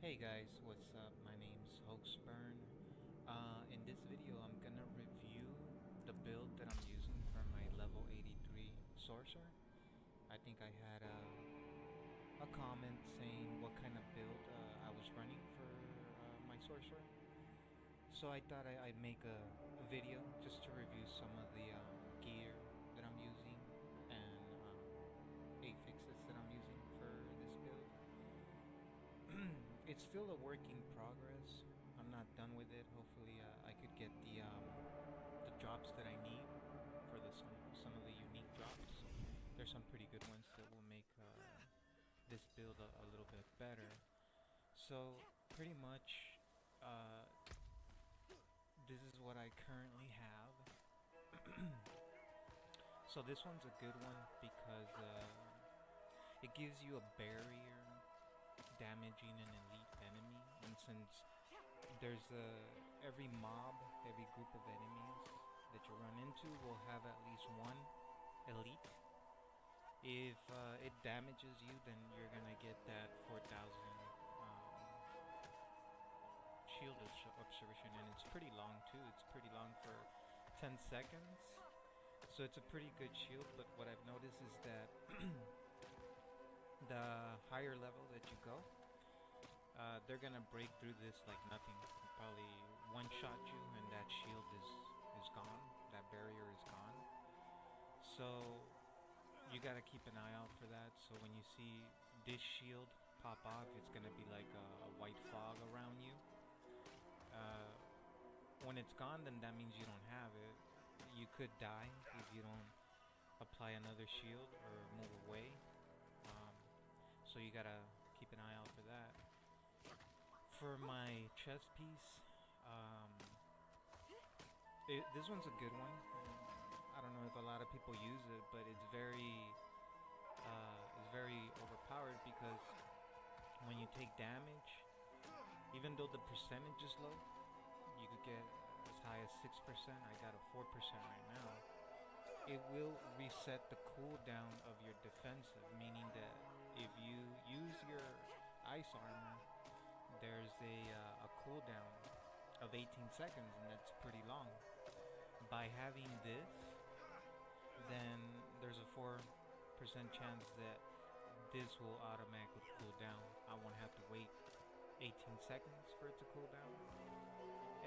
Hey guys, what's up? My name's Hoaxburn. In this video, I'm gonna review the build that I'm using for my level 83 Sorcerer. I think I had a comment saying what kind of build I was running for my Sorcerer. So I thought I'd make a video just to review some of the gear that I'm using and fixes that I'm using for this build. It's still a work in progress. I'm not done with it. Hopefully, I could get the drops that I need for some of the unique drops. There's some pretty good ones that will make this build a little bit better. So pretty much, uh, this is what I currently have. So this one's a good one because it gives you a barrier damaging an elite enemy, and since there's every mob, every group of enemies that you run into will have at least one elite. If it damages you, then you're gonna get that 4,000 shield observation, and it's pretty long too. It's pretty long for 10 seconds, so it's a pretty good shield. But what I've noticed is that the higher level that you go, they're gonna break through this like nothing. Probably one shot you, and that shield is gone. That barrier is gone. So you gotta keep an eye out for that. So when you see this shield pop off, it's gonna be like a white fog around you. Uh, when it's gone, then that means you don't have it. You could die if you don't apply another shield or move away. So you gotta keep an eye out for that. For my chest piece, this one's a good one. I don't know if a lot of people use it, but it's very overpowered because when you take damage, even though the percentage is low, you could get as high as 6%. I got a 4% right now. It will reset the cooldown of your defensive, meaning that if you use your ice armor, there's a cooldown of 18 seconds, and that's pretty long. By having this, then there's a 4% chance that this will automatically cool down. I won't have to wait 18 seconds for it to cool down.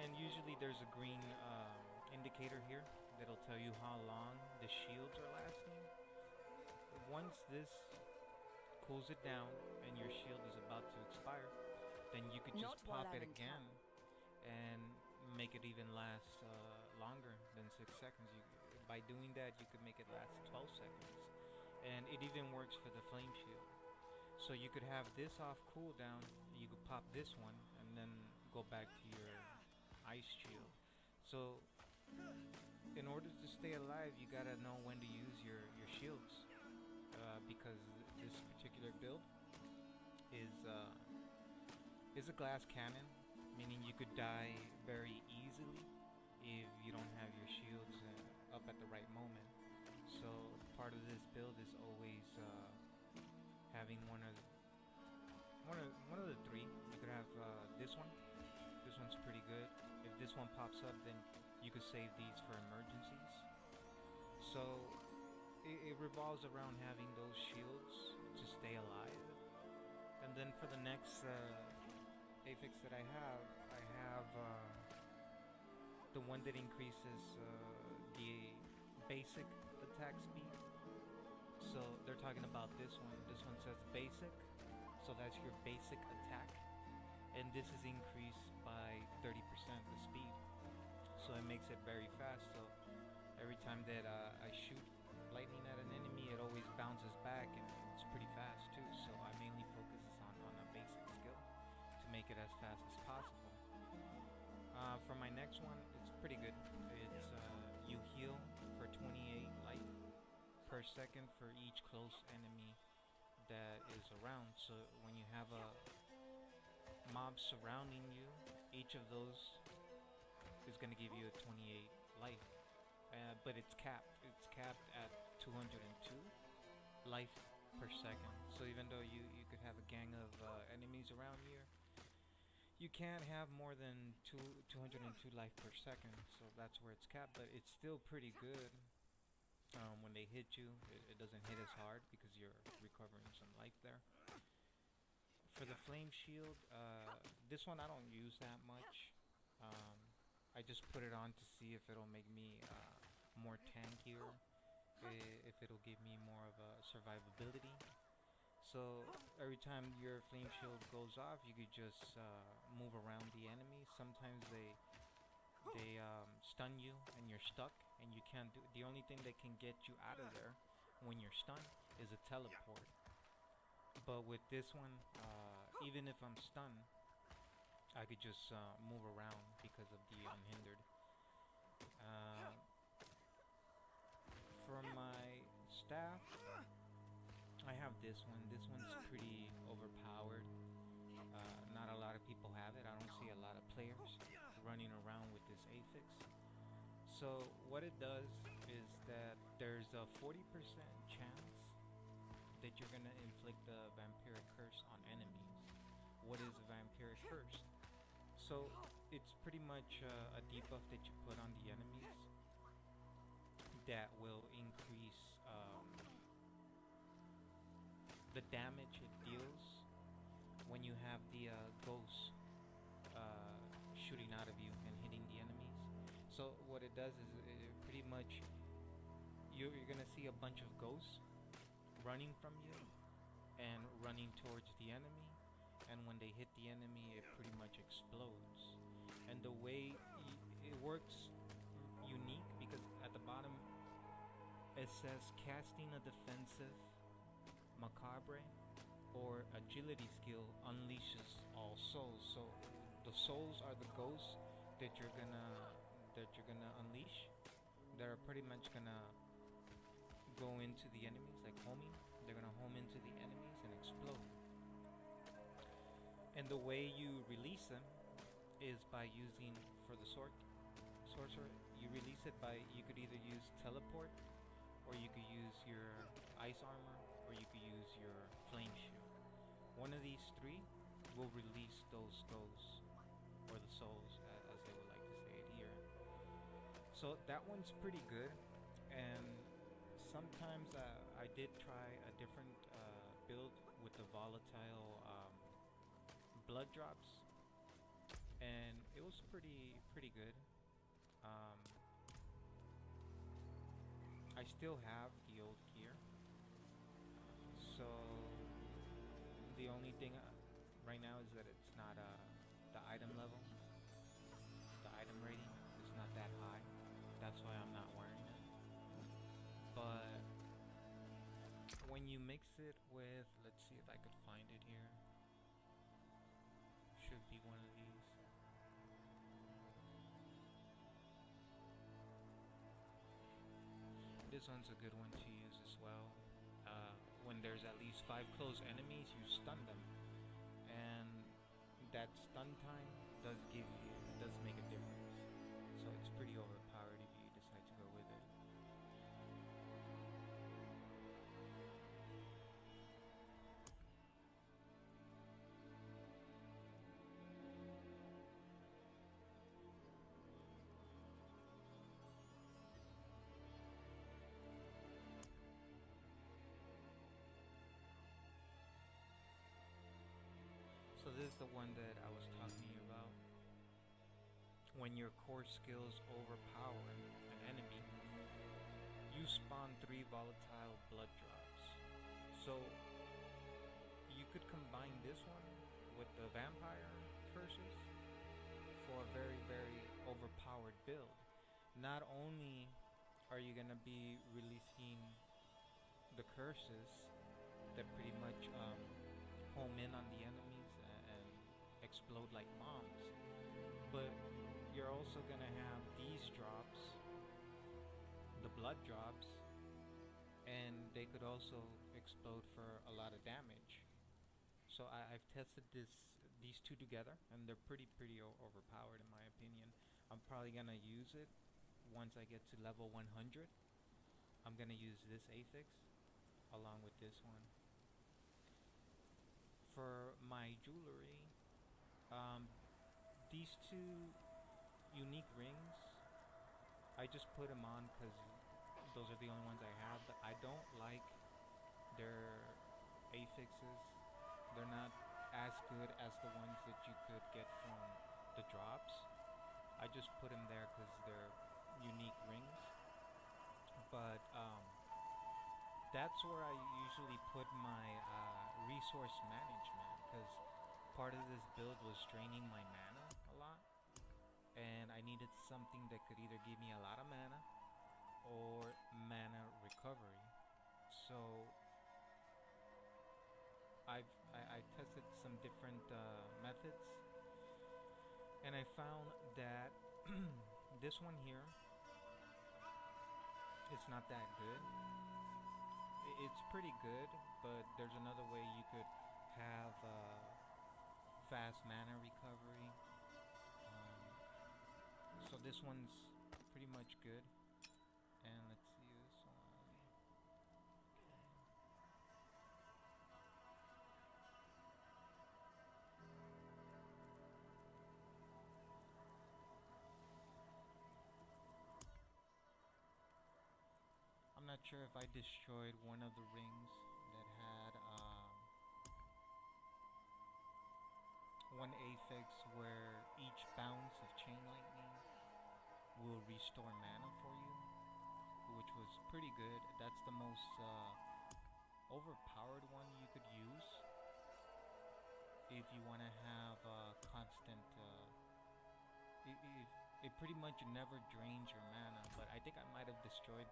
And usually there's a green indicator here that'll tell you how long the shields are lasting. Once this cools it down and your shield is about to expire, then you could just pop it again and make it even last longer than 6 seconds. By doing that, you could make it last 12 seconds. And it even works for the flame shield. So you could have this off cooldown, you could pop this one, and then go back to your ice shield. So in order to stay alive, you gotta know when to use your shields, because this particular build is a glass cannon, meaning you could die very easily if you don't have your shields up at the right moment. So part of this build is always having one of the three. You could have this one. This one's pretty good. If this one pops up, then you could save these for emergencies. So it revolves around having those shields to stay alive. And then for the next affix that I have the one that increases the basic attack speed. So they're talking about this one. This one says basic, so that's your basic attack, and this is increased by 30% the speed. So it makes it very fast. So every time that I shoot lightning at an enemy, it always bounces back, and it's pretty fast too. So I mainly focus on a basic skill to make it as fast as possible. For my next one, it's pretty good. It's you heal for 28 life per second for each close enemy that is around. So when you have a mob surrounding you, each of those is going to give you a 28 life. But it's capped. It's capped at 202 life per second. So even though you could have a gang of enemies around here, you can't have more than 202 life per second, so that's where it's capped. But it's still pretty good. When they hit you, it doesn't hit as hard because you're recovering some life there. For the flame shield, this one I don't use that much. Um, I just put it on to see if it'll make me more tankier, if it'll give me more of a survivability. So every time your flame shield goes off, you could just move around the enemy. Sometimes they stun you and you're stuck and you can't do. The only thing that can get you out of there when you're stunned is a teleport. But with this one, even if I'm stunned, I could just move around because of the unhindered. Uh, for my staff, I have this one. This one's pretty overpowered. Not a lot of people have it. I don't see a lot of players running around with this affix. So what it does is that there's a 40% chance that you're gonna inflict the vampiric curse on enemies. What is a vampiric curse? So it's pretty much a debuff that you put on the enemies that will increase the damage it deals when you have the ghost shooting out of you and hitting the enemies. So what it does is it pretty much you're gonna see a bunch of ghosts running from you and running towards the enemy, and when they hit the enemy it pretty much explodes. And the way it works unique because at the bottom it says casting a defensive macabre or agility skill unleashes all souls. So the souls are the ghosts that you're gonna unleash. They're pretty much gonna go into the enemies like homing. They're gonna home into the enemies and explode. And the way you release them is by using for the sorcerer. You release it by you could either use teleport, or you could use your ice armor, or you could use your flame shield. One of these three will release those ghosts or the souls, as they would like to say it here. So that one's pretty good, and sometimes I did try a different build with the volatile blood drops, and it was pretty good. Um, I still have the old gear, so the only thing right now is that it's not the item level, the item rating is not that high. That's why I'm not wearing it. But when you mix it with, let's see if I could find it here. Should be one of these. This one's a good one to use as well. When there's at least 5 close enemies, you stun them, and that stun time does make a difference. So it's pretty overpowered if you decide to go with it. So this is the one that I was talking to you about. When your core skills overpower an enemy, you spawn 3 volatile blood drops. So you could combine this one with the vampire curses for a very overpowered build. Not only are you gonna be releasing the curses that pretty much home in on the enemies and explode like bombs, but you're also gonna have these drops, the blood drops, and they could also explode for a lot of damage. So I've tested these two together, and they're pretty overpowered in my opinion. I'm probably gonna use it once I get to level 100. I'm gonna use this affix along with this one. For my jewelry, these two unique rings, I just put them on because those are the only ones I have. But I don't like their affixes. They're not as good as the ones that you could get from the drops. I just put them there because they're unique rings. But that's where I usually put my resource management, because part of this build was draining my mana a lot, and I needed something that could either give me a lot of mana or mana recovery. So I tested some different methods, and I found that this one here it's not that good. It's pretty good, but there's another way you could have fast mana recovery. So this one's pretty much good. And let's see this one. I'm not sure if I destroyed one of the rings that had one affix where each bounce of chain lightning will restore mana for you, which was pretty good. That's the most overpowered one you could use if you want to have constant. It pretty much never drains your mana, but I think I might have destroyed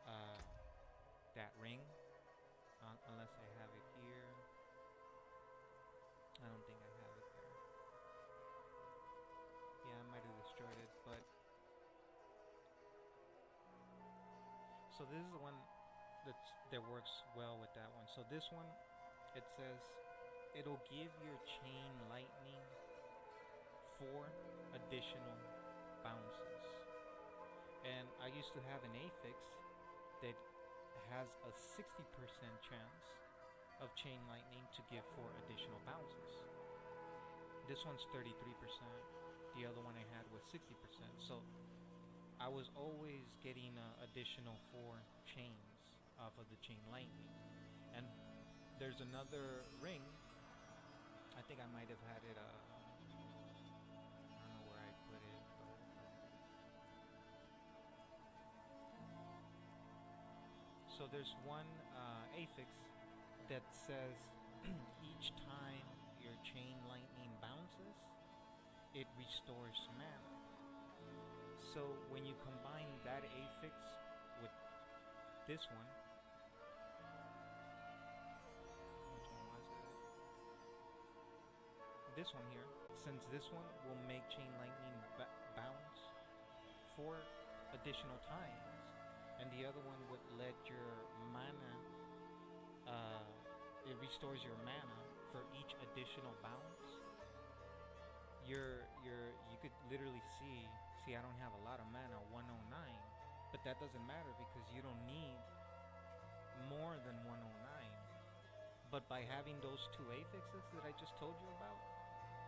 uh, that ring, unless I have it here. I don't think I have it there. Yeah, I might have destroyed it, but so this is the one that works well with that one. So this one, it says it'll give your chain lightning 4 additional bounces. And I used to have an affix that has a 60% chance of chain lightning to give 4 additional bounces. This one's 33%. The other one I had was 60%. So I was always getting additional 4 chains off of the chain lightning. And there's another ring. I think I might have had it. I don't know where I put it. So there's one affix that says each time your chain lightning bounces, it restores mana. So when you combine that affix with this one, which one was it? This one here, since this one will make chain lightning bounce 4 additional times, and the other one would let your mana, it restores your mana for each additional bounce. You could literally see I don't have a lot of mana, 109, but that doesn't matter because you don't need more than 109. But by having those 2 affixes that I just told you about,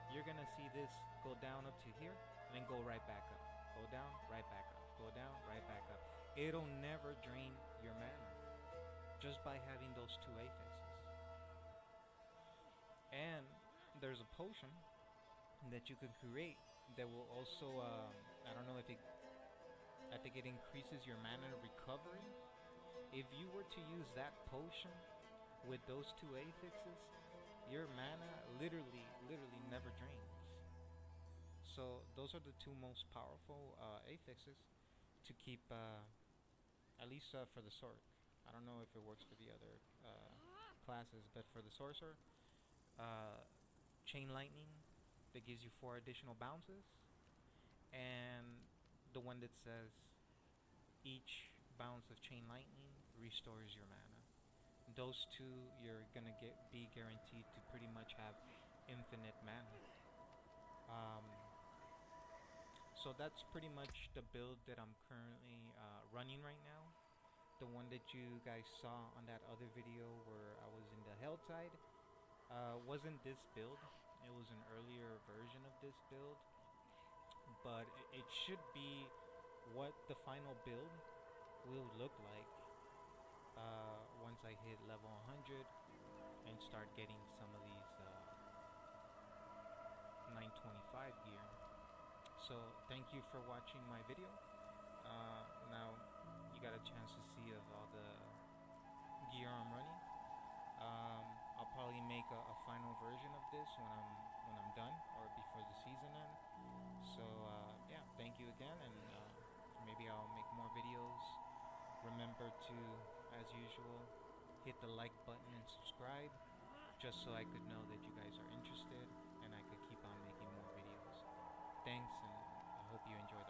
you're gonna see this go down up to here and then go right back up. Go down, right back up. Go down, right back up. It'll never drain your mana just by having those 2 affixes. And there's a potion that you can create that will also, I don't know if it, I think it increases your mana recovery. If you were to use that potion with those 2 affixes, your mana literally never drains. So those are the 2 most powerful affixes to keep, at least for the sword. I don't know if it works for the other classes, but for the sorcerer, chain lightning that gives you 4 additional bounces, and the one that says each bounce of chain lightning restores your mana. Those 2 you're gonna be guaranteed to pretty much have infinite mana. So that's pretty much the build that I'm currently running right now. The one that you guys saw on that other video where I was in the Hell Tide wasn't this build. It was an earlier version of this build, but it should be what the final build will look like once I hit level 100 and start getting some of these 925 gear. So thank you for watching my video. Now you got a chance to see of all the gear I'm running. I'll probably make a final version of this when I'm done or before the season ends. So yeah, thank you again, and maybe I'll make more videos. Remember to, as usual, hit the like button and subscribe, just so I could know that you guys are interested and I could keep on making more videos. Thanks, and I hope you enjoyed